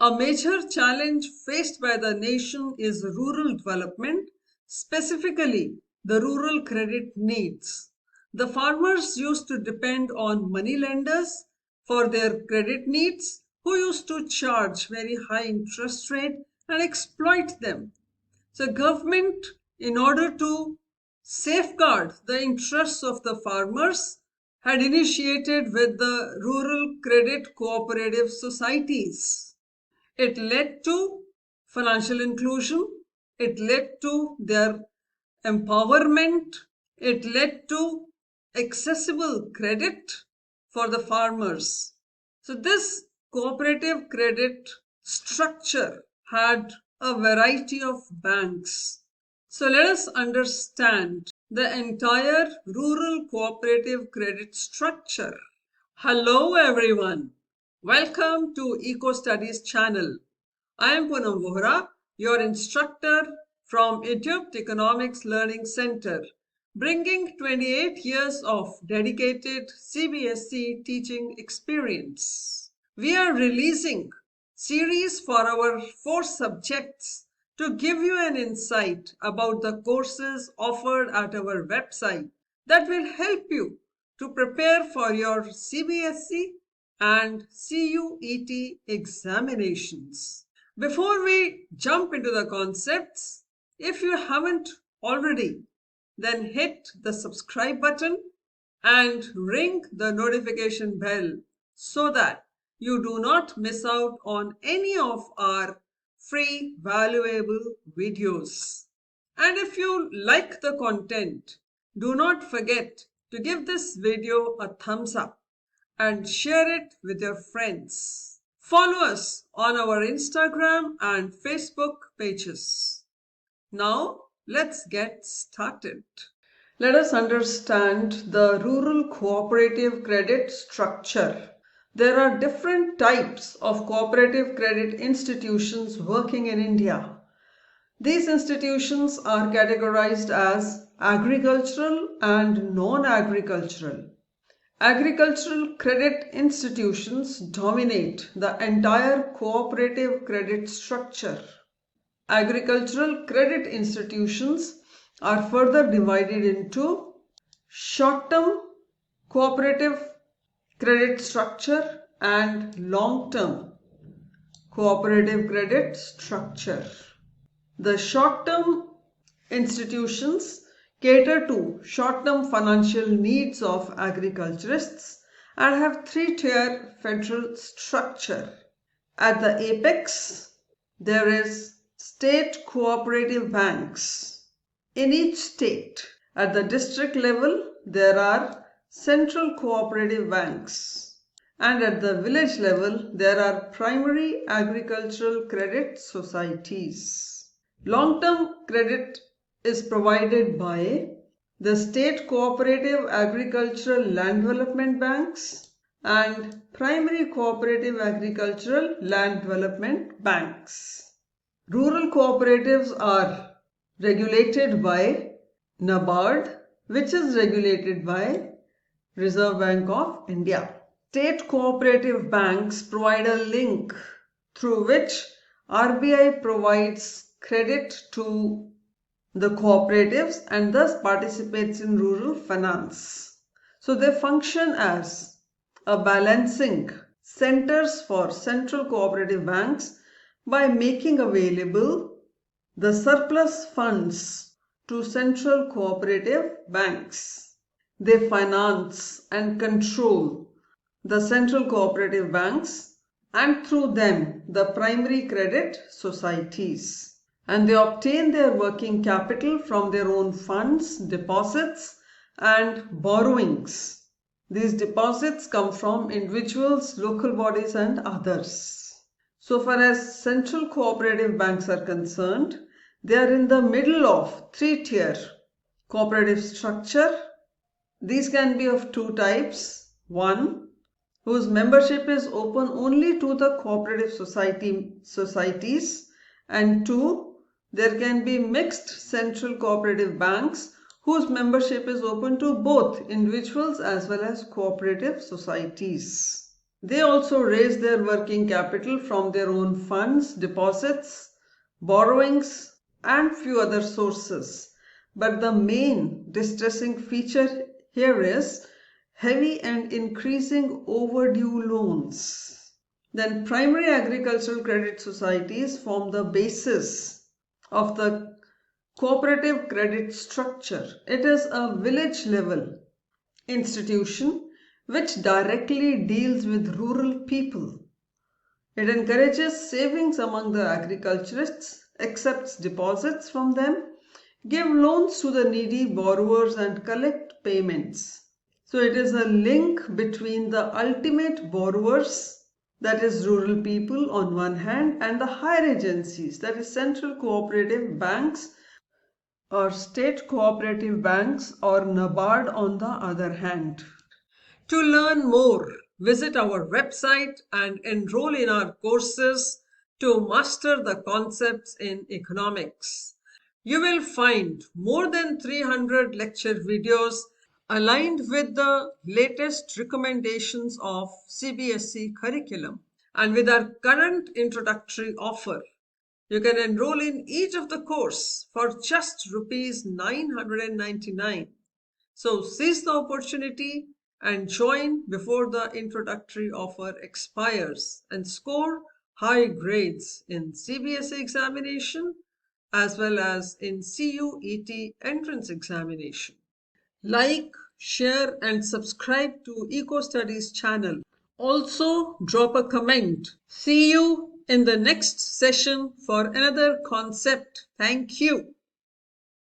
A major challenge faced by the nation is rural development, specifically the rural credit needs. The farmers used to depend on money lenders for their credit needs, who used to charge very high interest rate and exploit them. So government, in order to safeguard the interests of the farmers, had initiated with the rural credit cooperative societies. It led to financial inclusion, it led to their empowerment, it led to accessible credit for the farmers. So this cooperative credit structure had a variety of banks. So let us understand the entire rural cooperative credit structure. Hello everyone. Welcome to Eco Studies channel. I am Poonam Vohra, your instructor from Untitled Economics Learning Center, bringing 28 years of dedicated CBSE teaching experience. We are releasing series for our 4 subjects to give you an insight about the courses offered at our website that will help you to prepare for your CBSE and CUET examinations. Before we jump into the concepts, if you haven't already, then hit the subscribe button and ring the notification bell so that you do not miss out on any of our free valuable videos. And if you like the content, do not forget to give this video a thumbs up and share it with your friends. Follow us on our Instagram and Facebook pages. Now, let's get started. Let us understand the rural cooperative credit structure. There are different types of cooperative credit institutions working in India. These institutions are categorized as agricultural and non-agricultural. Agricultural credit institutions dominate the entire cooperative credit structure. Agricultural credit institutions are further divided into short-term cooperative credit structure and long-term cooperative credit structure. The short-term institutions cater to short-term financial needs of agriculturists and have 3-tier federal structure. At the apex, there is state cooperative banks. In each state, at the district level, there are central cooperative banks. And at the village level, there are primary agricultural credit societies. Long-term credit is provided by the state cooperative agricultural land development banks and primary cooperative agricultural land development banks. Rural cooperatives are regulated by NABARD, which is regulated by Reserve Bank of India. State cooperative banks provide a link through which RBI provides credit to the cooperatives and thus participates in rural finance. So they function as a balancing centers for central cooperative banks by making available the surplus funds to central cooperative banks. They finance and control the central cooperative banks and through them the primary credit societies. And they obtain their working capital from their own funds, deposits and borrowings. These deposits come from individuals, local bodies and others. So far as central cooperative banks are concerned, they are in the middle of 3-tier cooperative structure. These can be of 2 types. 1, whose membership is open only to the cooperative societies, and 2, there can be mixed central cooperative banks whose membership is open to both individuals as well as cooperative societies. They also raise their working capital from their own funds, deposits, borrowings, and few other sources. But the main distressing feature here is heavy and increasing overdue loans. Then primary agricultural credit societies form the basis of the cooperative credit structure. It is a village level institution which directly deals with rural people. It encourages savings among the agriculturists, accepts deposits from them, give loans to the needy borrowers and collect payments. So it is a link between the ultimate borrowers, that is rural people on one hand, and the higher agencies, that is central cooperative banks or state cooperative banks or NABARD on the other hand. To learn more, visit our website and enroll in our courses to master the concepts in economics. You will find more than 300 lecture videos aligned with the latest recommendations of CBSE curriculum. And with our current introductory offer, you can enroll in each of the course for just rupees 999. So seize the opportunity and join before the introductory offer expires and score high grades in CBSE examination as well as in CUET entrance examination. Like, share and subscribe to Eco Studies channel. Also drop a comment. See you in the next session for another concept. Thank you.